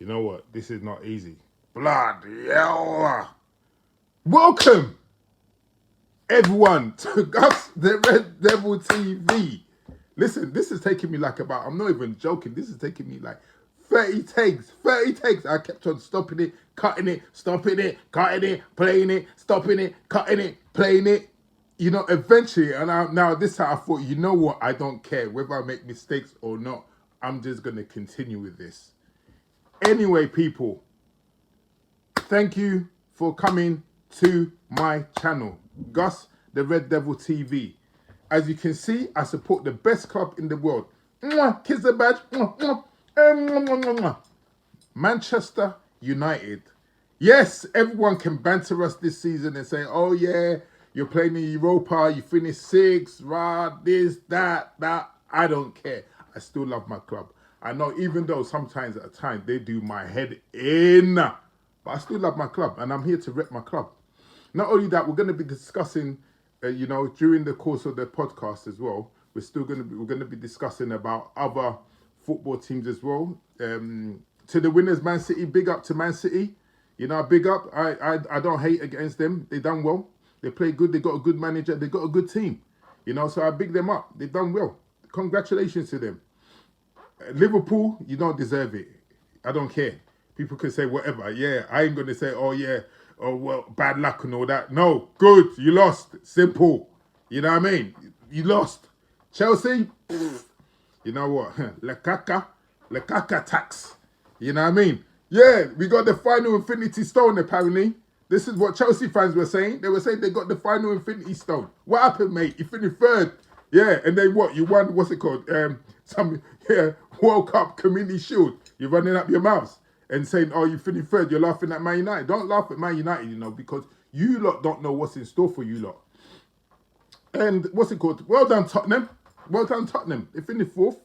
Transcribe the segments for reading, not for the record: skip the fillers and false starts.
You know what? This is not easy. Bloody hell. Welcome, everyone, to Gus the Red Devil TV. Listen, this is taking me like about, I'm not even joking, this is taking me like 30 takes. 30 takes. I kept on stopping it, cutting it, stopping it, cutting it, playing it, stopping it, cutting it, playing it. You know, eventually, and now this time I thought, you know what, I don't care whether I make mistakes or not. I'm just going to continue with this. Anyway, people, thank you for coming to my channel, Gus the Red Devil TV. As you can see, I support the best club in the world. Kiss the badge. Manchester United. Yes, everyone can banter us this season and say, oh yeah, you're playing in Europa, you finished sixth, this, that. I don't care. I still love my club. I know even though sometimes at a time they do my head in, but I still love my club and I'm here to rep my club. Not only that, we're going to be discussing, during the course of the podcast as well. We're going to be discussing about other football teams as well. To the winners, Man City. Big up to Man City. You know, big up. I don't hate against them. They done well. They play good. They got a good manager. They got a good team. You know, so I big them up. They done well. Congratulations to them. Liverpool, you don't deserve it. I don't care. People can say whatever. Yeah, I ain't going to say, oh yeah, oh well, bad luck and all that. No, good. You lost. Simple. You know what I mean? You lost. Chelsea, you know what? Lekaka tax. You know what I mean? Yeah, we got the final Infinity Stone apparently. This is what Chelsea fans were saying. They were saying they got the final Infinity Stone. What happened, mate? You finished third. Yeah, and then what? You won, what's it called? World Cup Community Shield. You're running up your mouths and saying, oh, you finished third. You're laughing at Man United. Don't laugh at Man United, you know, because you lot don't know what's in store for you lot. And what's it called? Well done, Tottenham. Well done, Tottenham. They finished fourth.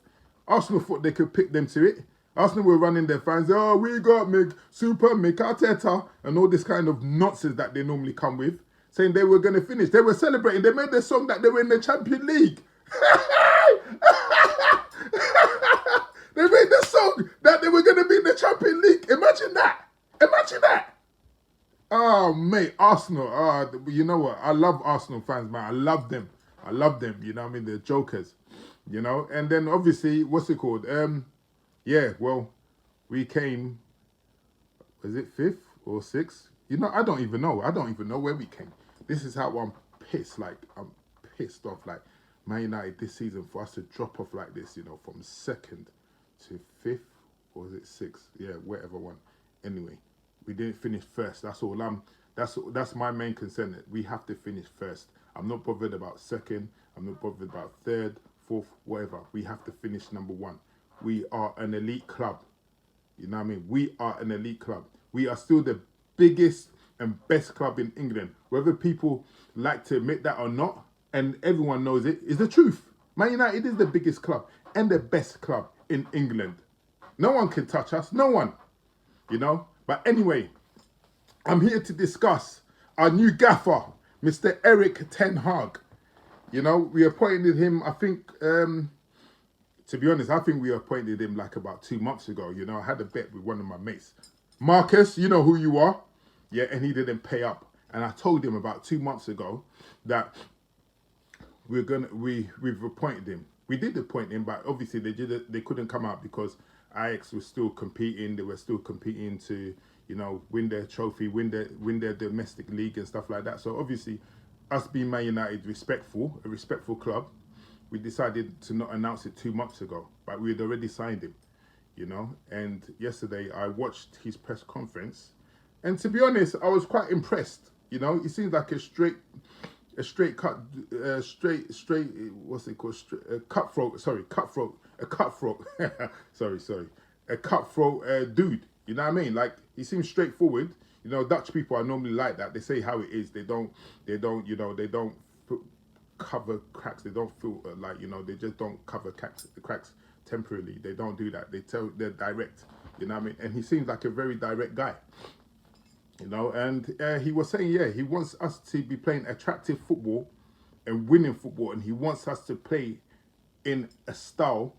Arsenal thought they could pick them to it. Arsenal were running their fans. Oh, we got Super Arteta and all this kind of nonsense that they normally come with, saying they were going to finish. They were celebrating. They made their song that they were in the Champions League. They made the song that they were going to be in the Champions League. Imagine that. Imagine that. Oh, mate, Arsenal. You know what? I love Arsenal fans, man. I love them. You know what I mean? They're jokers. You know? And then, obviously, what's it called? Yeah, well, we came, was it 5th or 6th? You know, I don't even know. I don't even know where we came. This is how I'm pissed. Like, I'm pissed off. Like, Man United this season, for us to drop off like this, you know, from 2nd to 5th, or was it 6th? Yeah, whatever one. Anyway, we didn't finish first. That's all. That's my main concern. That we have to finish first. I'm not bothered about 2nd. I'm not bothered about 3rd, 4th, whatever. We have to finish number 1. We are an elite club. You know what I mean? We are an elite club. We are still the biggest and best club in England. Whether people like to admit that or not, and everyone knows it, is the truth. Man United is the biggest club and the best club in England. No one can touch us. No one. You know? But anyway, I'm here to discuss our new gaffer, Mr. Eric Ten Hag. You know, we appointed him, I think, to be honest, I think we appointed him like about 2 months ago. You know, I had a bet with one of my mates. Marcus, you know who you are. Yeah, and he didn't pay up. And I told him about 2 months ago that we've appointed him. We did appoint him, but obviously they couldn't come out because Ajax was still competing. They were still competing to, you know, win their trophy, win their domestic league and stuff like that. So obviously, us being Man United, a respectful club, we decided to not announce it 2 months ago, but we had already signed him, you know. And yesterday I watched his press conference, and to be honest, I was quite impressed. You know, he seems like a cutthroat. A cutthroat dude. You know what I mean? Like, he seems straightforward. You know, Dutch people are normally like that. They say how it is. They don't cover cracks. They don't feel like, you know, they just don't cover cracks temporarily. They don't do that. They're direct. You know what I mean? And he seems like a very direct guy. You know, and he was saying, yeah, he wants us to be playing attractive football and winning football, and he wants us to play in a style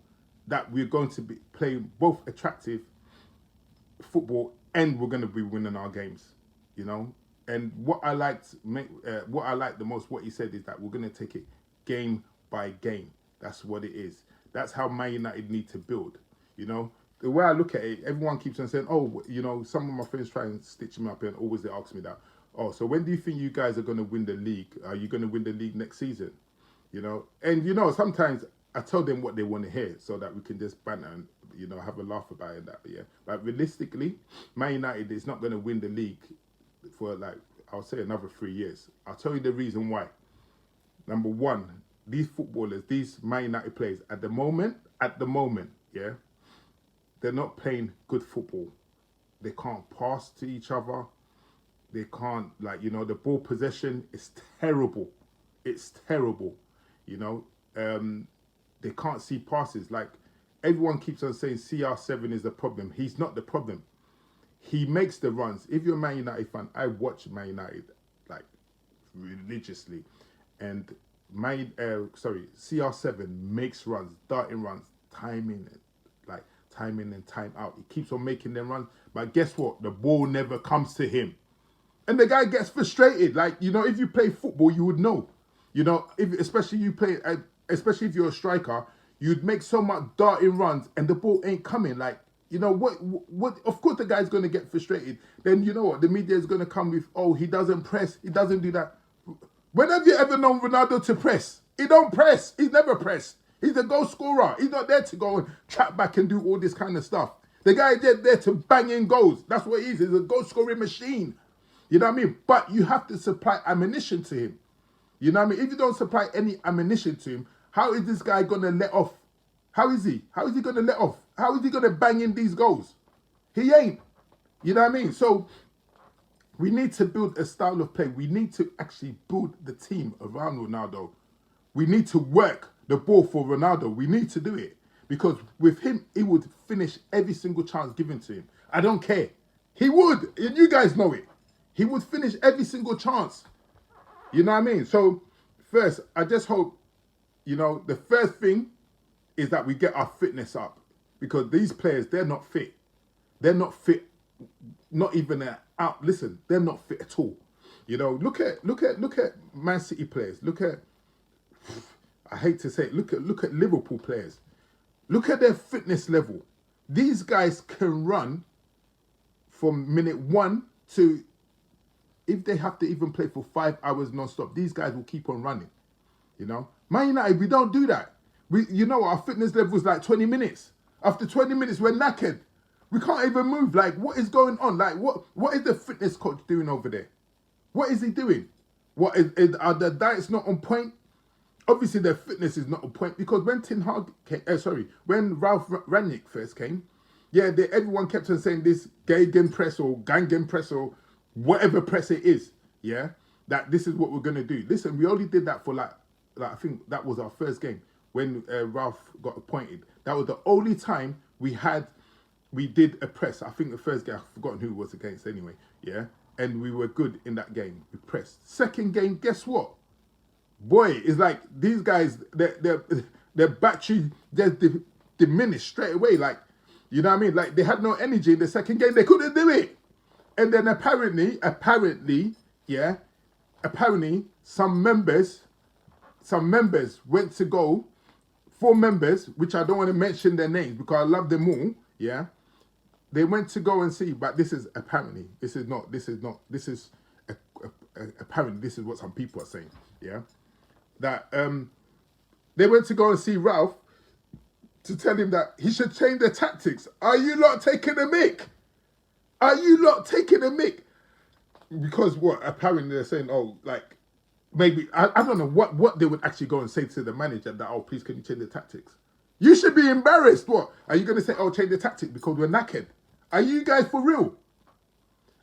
that we're going to be playing both attractive football, and we're going to be winning our games, you know. And what I liked the most, what he said is that we're going to take it game by game. That's what it is. That's how Man United need to build, you know. The way I look at it, everyone keeps on saying, oh, you know, some of my friends try and stitch me up and always they ask me that, oh, so when do you think you guys are going to win the league? Are you going to win the league next season? You know, and you know, sometimes I tell them what they want to hear so that we can just banter and, you know, have a laugh about it and that, yeah. But realistically, Man United is not going to win the league for, like, I'll say another 3 years. I'll tell you the reason why. Number one, these footballers, these Man United players, at the moment, yeah, they're not playing good football. They can't pass to each other. They can't, like, you know, the ball possession is terrible. It's terrible, you know. They can't see passes. Like, everyone keeps on saying CR7 is the problem. He's not the problem. He makes the runs. If you're a Man United fan, I watch Man United, like, religiously. And CR7 makes runs, darting runs, timing and time out. He keeps on making them runs. But guess what? The ball never comes to him. And the guy gets frustrated. Like, you know, if you play football, you would know. You know, especially if you're a striker, you'd make so much darting runs and the ball ain't coming. Like, you know, what, of course the guy's going to get frustrated. Then, you know what, the media is going to come with, oh, he doesn't press, he doesn't do that. When have you ever known Ronaldo to press? He don't press. He's never pressed. He's a goal scorer. He's not there to go and trap back and do all this kind of stuff. The guy is there to bang in goals. That's what he is. He's a goal scoring machine. You know what I mean? But you have to supply ammunition to him. You know what I mean? If you don't supply any ammunition to him, how is this guy going to let off? How is he? How is he going to let off? How is he going to bang in these goals? He ain't. You know what I mean? So we need to build a style of play. We need to actually build the team around Ronaldo. We need to work the ball for Ronaldo. We need to do it. Because with him, he would finish every single chance given to him. I don't care. He would. And you guys know it. He would finish every single chance. You know what I mean? So first, I just hope, you know, the first thing is that we get our fitness up. Because these players, they're not fit. They're not fit. Not even out. Listen, they're not fit at all. You know, look at Man City players. Look at, I hate to say it, look at Liverpool players. Look at their fitness level. These guys can run from minute 1 to, if they have to even play for 5 hours non-stop, these guys will keep on running. You know, Man United, we don't do that. You know, our fitness level is like 20 minutes. After 20 minutes, we're knackered. We can't even move. Like, what is going on? Like, what is the fitness coach doing over there? What is he doing? Are the diets not on point? Obviously, their fitness is not on point because when when Ralph Rangnick first came, yeah, everyone kept on saying this Gegen press or Gangen press or whatever press it is, yeah, that this is what we're gonna do. Listen, we only did that for like I think that was our first game when Ralph got appointed. That was the only time we did a press. I think the first game, I've forgotten who it was against anyway, yeah, and we were good in that game. We pressed. Second game, guess what? Boy, it's like these guys, their battery just diminished straight away. Like, you know what I mean? Like, they had no energy in the second game. They couldn't do it. And then apparently, some members went to go, 4 members, which I don't want to mention their names because I love them all, yeah. They went to go and see, but this is apparently what some people are saying, yeah. That they went to go and see Ralph to tell him that he should change the tactics. Are you lot taking a mick? Are you lot taking a mick? Because what? Apparently they're saying, oh, like, maybe, I don't know what they would actually go and say to the manager that, oh, please, can you change the tactics? You should be embarrassed. What? Are you going to say, oh, change the tactics because we're knackered? Are you guys for real?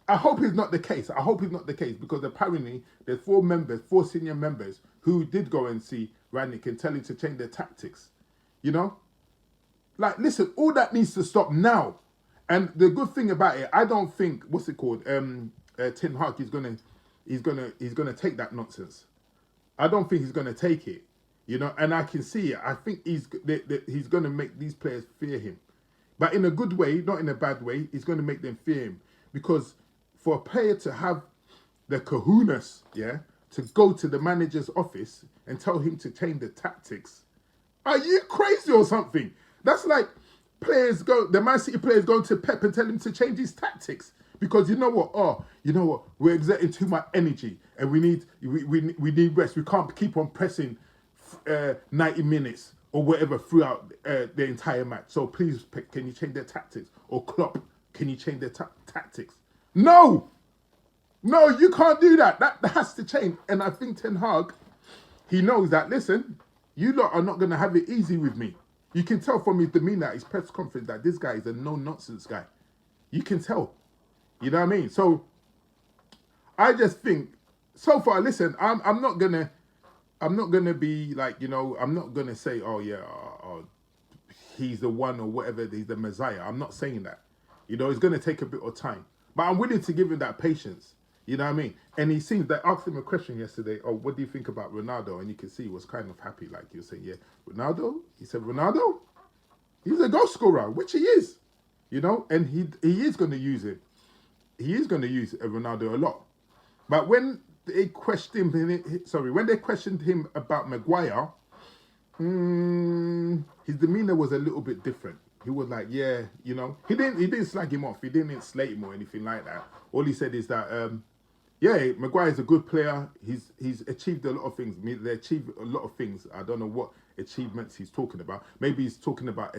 I hope it's not the case. I hope it's not the case because apparently there's 4 senior members who did go and see Rangnick and tell him to change their tactics. You know? Like, listen, all that needs to stop now. And the good thing about it, I don't think, what's it called? Ten Hag is he's gonna take that nonsense. I don't think he's gonna take it. You know, and I can see it. I think he's gonna make these players fear him. But in a good way, not in a bad way, he's going to make them fear him. Because for a player to have the kahunas, yeah, to go to the manager's office and tell him to change the tactics, are you crazy or something? That's like the Man City players going to Pep and tell him to change his tactics. Because you know what? Oh, you know what? We're exerting too much energy and we need rest. We can't keep on pressing 90 minutes or whatever throughout the entire match. So please, can you change their tactics? Or Klopp, can you change their tactics? No! No, you can't do that. That has to change. And I think Ten Hag, he knows that, listen, you lot are not going to have it easy with me. You can tell from his demeanour, his press conference, that this guy is a no-nonsense guy. You can tell. You know what I mean? So I just think, so far, listen, I'm not gonna be like, you know, I'm not gonna say, oh yeah, he's the one or whatever, he's the Messiah. I'm not saying that. You know, it's gonna take a bit of time, but I'm willing to give him that patience. You know what I mean? And he seems, they asked him a question yesterday, oh, what do you think about Ronaldo? And you can see he was kind of happy, like he was saying, yeah, Ronaldo? He said, Ronaldo? He's a goal scorer, which he is. You know, and he is going to use it. He is going to use Ronaldo a lot. But when they questioned him about Maguire, his demeanor was a little bit different. He was like, yeah, you know, he didn't slag him off. He didn't slate him or anything like that. All he said is that, yeah, Maguire's a good player. He's achieved a lot of things. They achieved a lot of things. I don't know what achievements he's talking about. Maybe he's talking about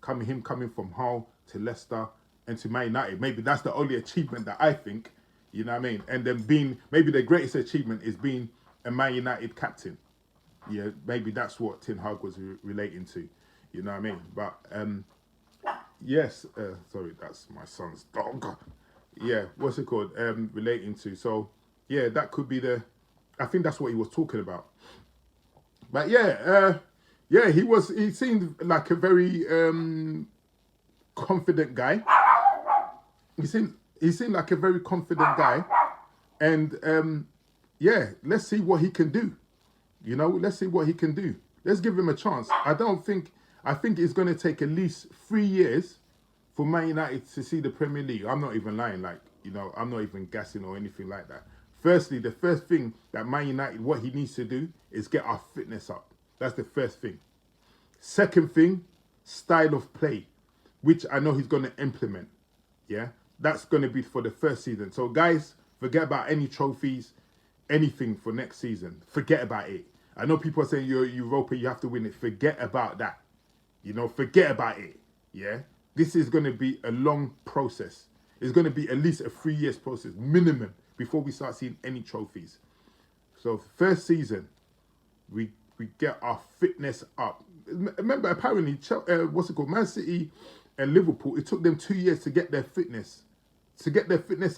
coming from Hull to Leicester and to Man United. Maybe that's the only achievement that I think, you know what I mean? And then maybe the greatest achievement is being a Man United captain. Yeah, maybe that's what Ten Hag was relating to, you know what I mean? But yes, sorry, that's my son's dog. Yeah, what's it called? Relating to. So yeah, that could be I think that's what he was talking about. But yeah, he seemed like a very confident guy. He seemed like a very confident guy, and yeah, let's see what he can do. You know, let's see what he can do. Let's give him a chance. I think it's going to take at least 3 years for Man United to see the Premier League. I'm not even lying, like, you know, I'm not even gassing or anything like that. Firstly, the first thing that Man United, what he needs to do is get our fitness up. That's the first thing. Second thing, style of play, which I know he's going to implement. Yeah, that's going to be for the first season. So guys, forget about any trophies, anything for next season. Forget about it. I know people are saying you're Europa, you have to win it. Forget about that. You know, forget about it. Yeah, this is going to be a long process. It's going to be at least a 3 years process minimum before we start seeing any trophies. So first season, we get our fitness up. Remember, apparently, Man City and Liverpool, it took them 2 years to get their fitness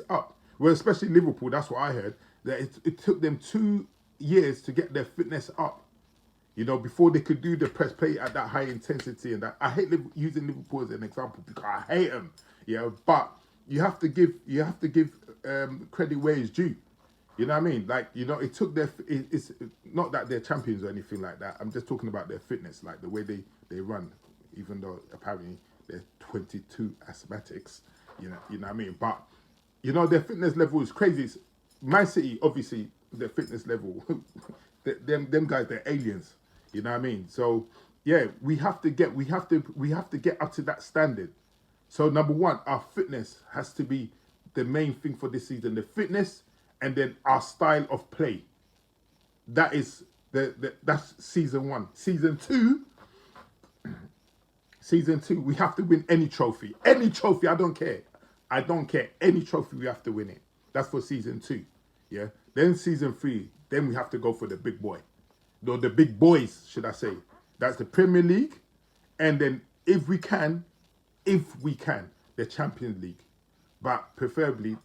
up. Well, especially Liverpool, that's what I heard, that it took them 2 years to get their fitness up. You know, before they could do the press play at that high intensity and that. I hate using Liverpool as an example because I hate them. Yeah, but you have to give credit where it's due. You know what I mean? Like, you know, it took it's not that they're champions or anything like that. I'm just talking about their fitness, like the way they run, even though apparently they're 22 asthmatics. You know what I mean? But, you know, their fitness level is crazy. Man City, obviously, their fitness level, them guys, they're aliens. You know what I mean? So yeah, we have to get up to that standard. So number one, our fitness has to be the main thing for this season. The fitness, and then our style of play. That is that's season one. Season two, we have to win any trophy. Any trophy, I don't care. Any trophy, we have to win it. That's for season two. Yeah. Then season three, then we have to go for the big boy. No, the big boys, should I say. That's the Premier League. And then if we can, the Champions League. But preferably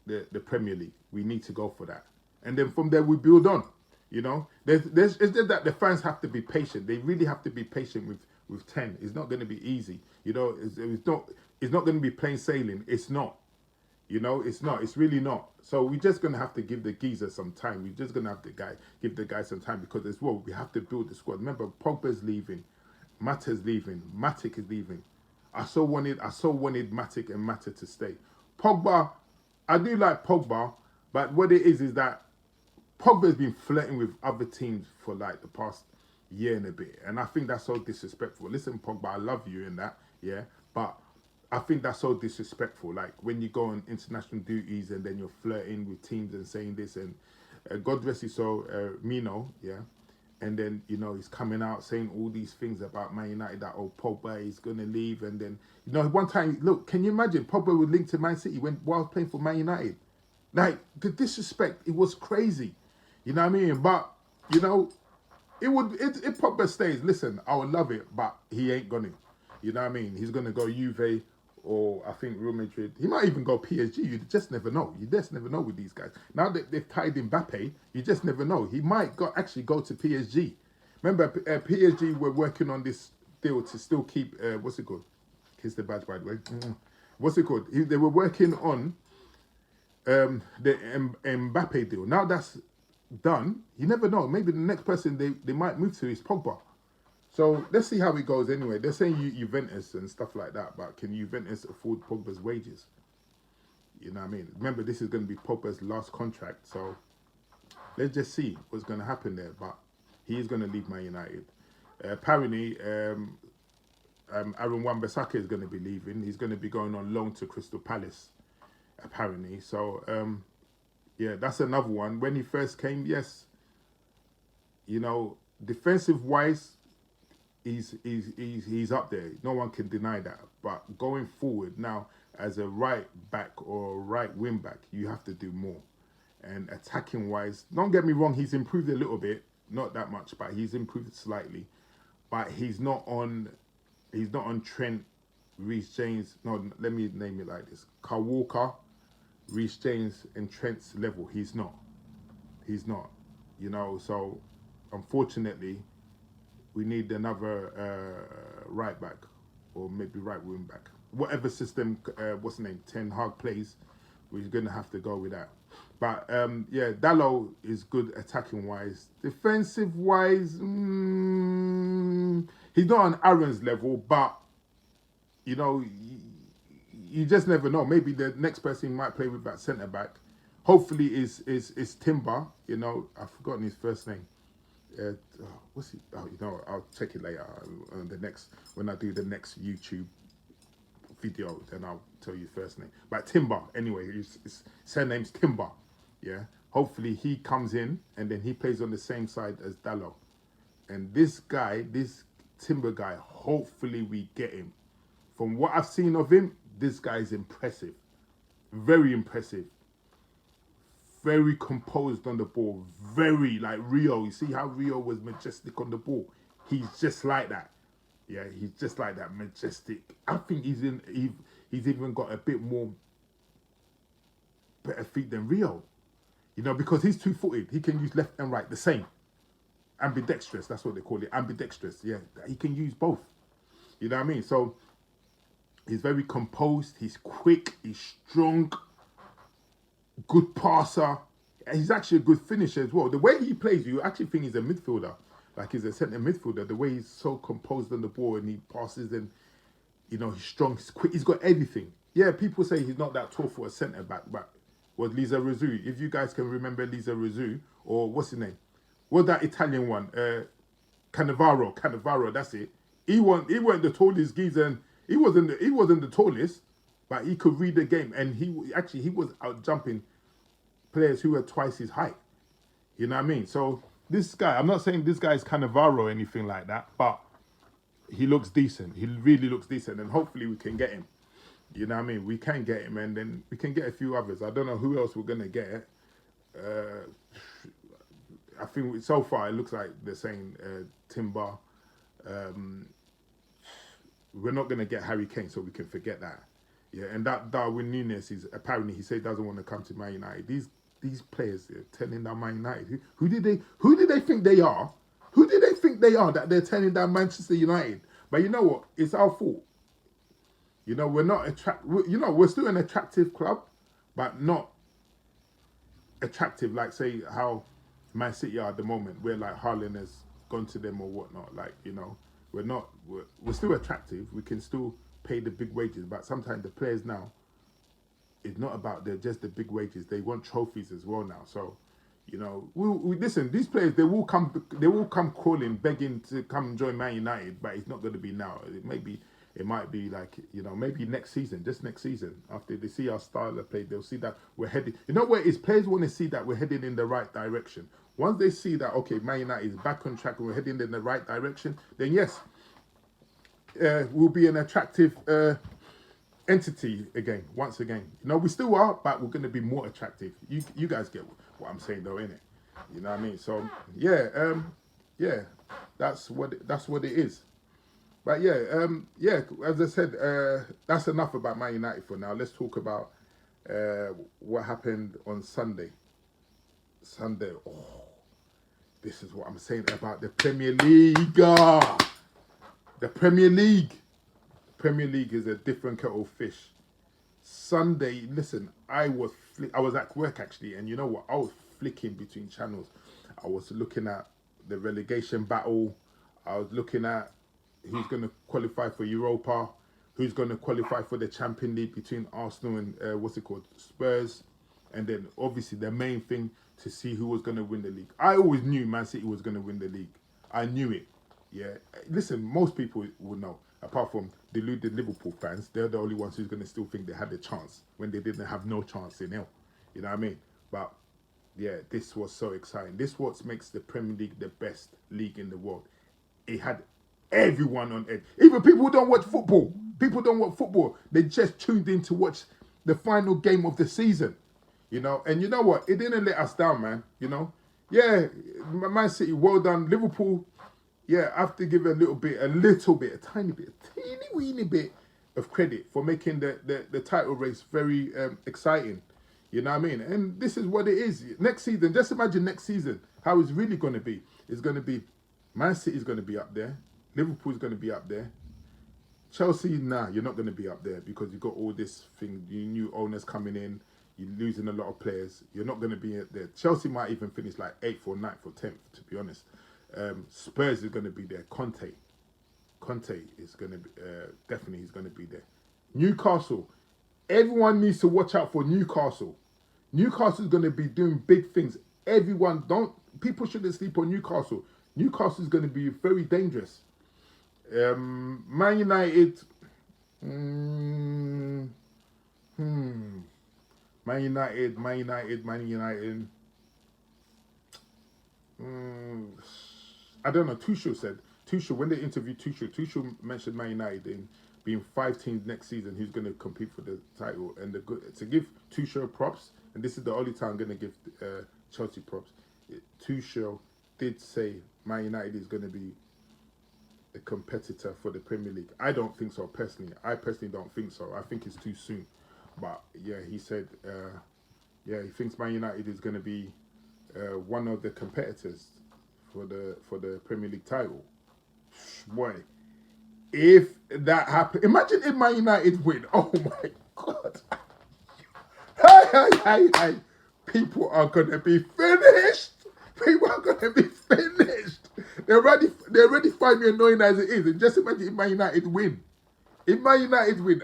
the Premier League. We need to go for that. And then from there we build on. You know? It's just that the fans have to be patient. They really have to be patient with 10. It's not going to be easy. You know, it's not going to be plain sailing. It's not. You know, it's not. It's really not. So we're just going to have to give the geezer some time. We're just going to have to give the guy some time because as well, we have to build the squad. Remember, Pogba's leaving. Mata's leaving. Matic is leaving. I so wanted Matic and Mata to stay. Pogba, I do like Pogba, but what it is that Pogba's been flirting with other teams for like the past year and a bit, and I think that's so disrespectful. Listen, Pogba, I love you in that, yeah, but I think that's so disrespectful. Like when you go on international duties and then you're flirting with teams and saying this, and God rest his soul, Mino, yeah, and then he's coming out saying all these things about Man United that Pogba is gonna leave, and then one time, look, can you imagine Pogba would link to Man City while playing for Man United? Like the disrespect, it was crazy. You know what I mean? But if Pogba stays, listen, I would love it, but he ain't gonna. You know what I mean? He's gonna go Juve or I think Real Madrid. He might even go PSG. You just never know. You just never know with these guys. Now that they've tied Mbappe, you just never know. He might actually go to PSG. Remember, PSG were working on this deal to still keep what's it called? Kiss the badge, by the way. What's it called? They were working on the Mbappe deal. Now that's done. You never know. Maybe the next person they might move to is Pogba. So let's see how it goes anyway. They're saying Juventus and stuff like that, but can Juventus afford Pogba's wages? You know what I mean? Remember, this is going to be Pogba's last contract, so let's just see what's going to happen there. But he is going to leave Man United. Apparently, Aaron Wan-Bissaka is going to be leaving. He's going to be going on loan to Crystal Palace, apparently. So, yeah, that's another one. When he first came, yes, defensive-wise, he's up there. No one can deny that. But going forward now, as a right back or right wing back, you have to do more. And attacking wise, don't get me wrong, he's improved a little bit, not that much, but he's improved slightly. But he's not on Trent, Reece James. No, let me name it like this: Kyle Walker, Reece James, and Trent's level. He's not. So unfortunately, we need another right back or maybe right wing back. Whatever system, what's the name, Ten Hag plays, we're going to have to go with that. But yeah, Dalot is good attacking wise. Defensive wise, he's not on Aaron's level, but you just never know. Maybe the next person he might play with that centre back, hopefully is Timber. I've forgotten his first name. What's he? Oh, I'll check it later. When I do the next YouTube video, then I'll tell you first name. But Timber, anyway, his surname's Timber. Yeah. Hopefully he comes in and then he plays on the same side as Dalot. And this Timber guy, hopefully we get him. From what I've seen of him, this guy is impressive. Very impressive. Very composed on the ball. Very like Rio. You see how Rio was majestic on the ball? He's just like that. Yeah, he's just like that, majestic. I think he's even got a bit more better feet than Rio. Because he's two-footed. He can use left and right, the same. Ambidextrous, that's what they call it. Ambidextrous, yeah. He can use both. You know what I mean? So he's very composed. He's quick. He's strong. Good passer. He's actually a good finisher as well. The way he plays, you actually think he's a midfielder. Like he's a centre midfielder. The way he's so composed on the ball and he passes and, he's strong, he's quick. He's got everything. Yeah, people say he's not that tall for a centre back, but was Lisa Rizzu. If you guys can remember Lisa Rizzu, or what's his name? What's that Italian one? Cannavaro, that's it. He weren't the tallest geezer, and he wasn't the tallest, but he could read the game, and he was out jumping players who were twice his height. You know what I mean? So this guy, I'm not saying this guy is Cannavaro or anything like that, but he looks decent. He really looks decent, and hopefully we can get him. You know what I mean? We can get him, and then we can get a few others. I don't know who else we're going to get. I think so far it looks like they're saying Timber. We're not going to get Harry Kane, so we can forget that. Yeah, and that Darwin Núñez is apparently, he said he doesn't want to come to Man United. These players are turning down Man United. Who did they think they are? Who did they think they are that they're turning down Manchester United? But you know what? It's our fault. We're not we're still an attractive club, but not attractive like say how Man City are at the moment, where like Haaland has gone to them or whatnot. Like we're still attractive. We can still pay the big wages, but sometimes the players now, it's not about just the big wages. They want trophies as well now. So, we listen. These players, they will come calling, begging to come join Man United, but it's not going to be now. It might be like maybe next season, just next season. After they see our style of play, they'll see that we're heading. You know where is players want to see that we're heading in the right direction. Once they see that, okay, Man United is back on track and we're heading in the right direction, then yes, we'll be an attractive entity again, once again. We still are, but we're going to be more attractive. You guys get what I'm saying, though, innit? You know what I mean? So yeah, that's what it is. But yeah, as I said, that's enough about Man United for now. Let's talk about what happened on Sunday. This is what I'm saying about the Premier League. The Premier League. Premier League is a different kettle of fish. Sunday, listen, I was at work actually, and you know what? I was flicking between channels. I was looking at the relegation battle. I was looking at who's going to qualify for Europa, who's going to qualify for the Champions League between Arsenal and Spurs, and then obviously the main thing to see who was going to win the league. I always knew Man City was going to win the league. I knew it. Yeah, listen, most people would know, apart from deluded Liverpool fans. They're the only ones who's going to still think they had a chance when they didn't have no chance in hell. You know what I mean? But yeah, this was so exciting. This what makes the Premier League the best league in the world. It had everyone on edge. Even people who don't watch football. People don't watch football. They just tuned in to watch the final game of the season. And you know what? It didn't let us down, man. Yeah, Man City, well done. Liverpool, yeah, I have to give a tiny weeny bit of credit for making the title race very exciting. You know what I mean? And this is what it is. Next season, just imagine next season, how it's really going to be. It's going to be, Man City is going to be up there. Liverpool is going to be up there. Chelsea, nah, you're not going to be up there because you've got all this thing, new owners coming in, you're losing a lot of players. You're not going to be there. Chelsea might even finish like 8th or 9th or 10th, to be honest. Spurs is going to be there. Conte is going to be, definitely he's going to be there. Newcastle, everyone needs to watch out for Newcastle. Newcastle is going to be doing big things. People shouldn't sleep on Newcastle. Newcastle is going to be very dangerous. Man United, Man United. I don't know. Tuchel, when they interviewed Tuchel mentioned Man United in being 5 teams next season who's going to compete for the title. And to give Tuchel props, and this is the only time I'm going to give Chelsea props, Tuchel did say Man United is going to be a competitor for the Premier League. I don't think so personally. I personally don't think so. I think it's too soon. But yeah, he said, he thinks Man United is going to be one of the competitors for the Premier League title. Boy, if that happens, imagine if Man United win. Oh my God. Hey. People are going to be finished. People are going to be finished. They already find me annoying as it is. And just imagine if Man United win.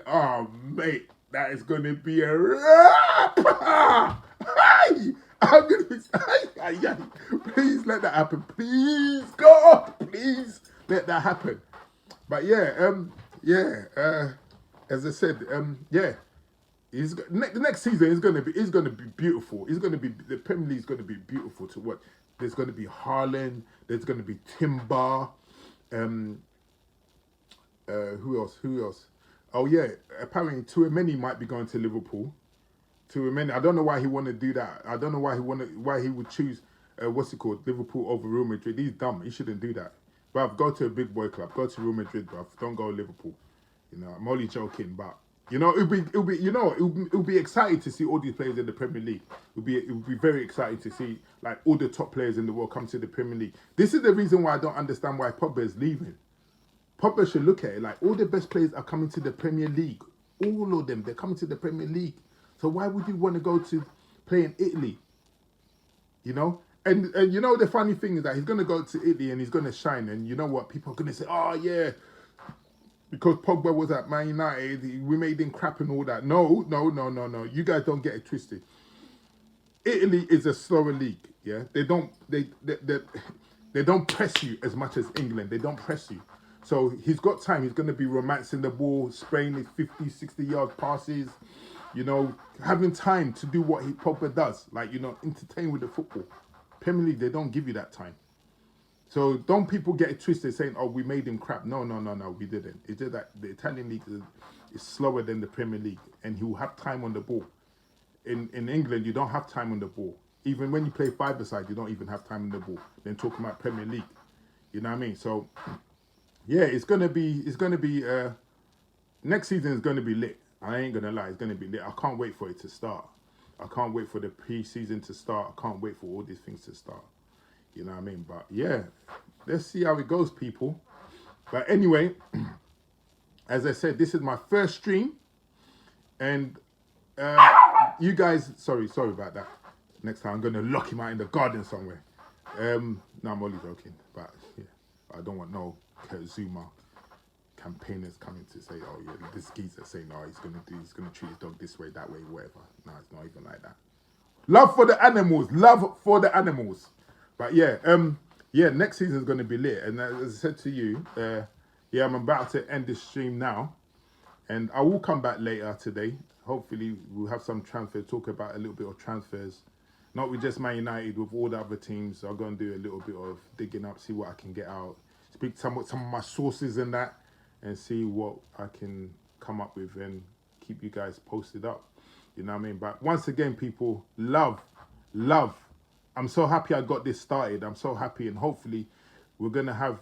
Oh mate, that is going to be a wrap. Hey, I'm going to be... Please let that happen. Please, God, please let that happen. But as I said, the next season is going to be beautiful. The Premier League is going to be beautiful to watch. There's going to be Haaland. There's going to be Timber. Who else? Oh yeah, apparently Tchouaméni might be going to Liverpool. Tchouaméni, I don't know why he want to do that. I don't know why he would choose Liverpool over Real Madrid. He's dumb. He shouldn't do that. Bruv, go to a big boy club. Go to Real Madrid, bruv. Don't go Liverpool. I'm only joking, but it'll be exciting to see all these players in the Premier League. It would be very exciting to see like all the top players in the world come to the Premier League. This is the reason why I don't understand why Pogba is leaving. Pogba should look at it like all the best players are coming to the Premier League. All of them, they're coming to the Premier League. So why would you want to go to play in Italy? And the funny thing is that he's going to go to Italy and he's going to shine. And you know what? People are going to say, oh yeah, because Pogba was at Man United, we made him crap and all that. No, no, no, no, no. You guys don't get it twisted. Italy is a slower league. Yeah, they don't press you as much as England. They don't press you. So he's got time. He's going to be romancing the ball, spraying his 50, 60-yard passes, having time to do what Pogba does, like, entertain with the football. Premier League, they don't give you that time. So don't people get it twisted saying, oh, we made him crap. No, no, no, no, we didn't. It's just that the Italian league is slower than the Premier League, and he will have time on the ball. In England, you don't have time on the ball. Even when you play five-a-side, you don't even have time on the ball. Then talking about Premier League, you know what I mean? So yeah, it's gonna be next season is gonna be lit. I ain't gonna lie, it's gonna be lit. I can't wait for it to start. I can't wait for the pre-season to start. I can't wait for all these things to start. You know what I mean? But yeah, let's see how it goes, people. But anyway, as I said, this is my first stream, and you guys, sorry about that. Next time I'm gonna lock him out in the garden somewhere. No, I'm only joking, but yeah, I don't want no Zuma campaigners coming to say, oh yeah, this geezer saying, no, he's gonna treat his dog this way, that way, whatever. No, it's not even like that. Love for the animals. But yeah, next season is gonna be lit. And as I said to you, yeah, I'm about to end this stream now, and I will come back later today. Hopefully, we'll have some transfer, talk about a little bit of transfers. Not with just Man United, with all the other teams. I'll go and do a little bit of digging up, see what I can get out. Speak to some of my sources and that, and see what I can come up with and keep you guys posted up. You know what I mean? But once again, people, love. I'm so happy I got this started. I'm so happy, and hopefully we're going to have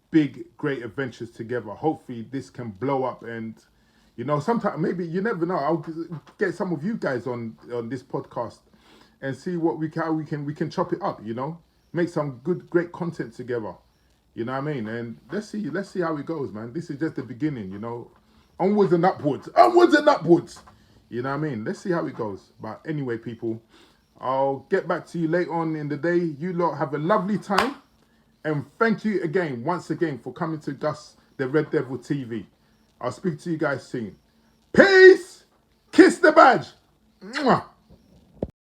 big, great adventures together. Hopefully this can blow up, and sometimes maybe, you never know, I'll get some of you guys on this podcast and see what we can chop it up, make some good, great content together. You know what I mean? And let's see how it goes, man. This is just the beginning, onwards and upwards. You know what I mean? Let's see how it goes. But anyway, people, I'll get back to you later on in the day. You lot have a lovely time, and thank you once again for coming to Gus the Red Devil TV. I'll speak to you guys soon. Peace. Kiss the badge. Mwah.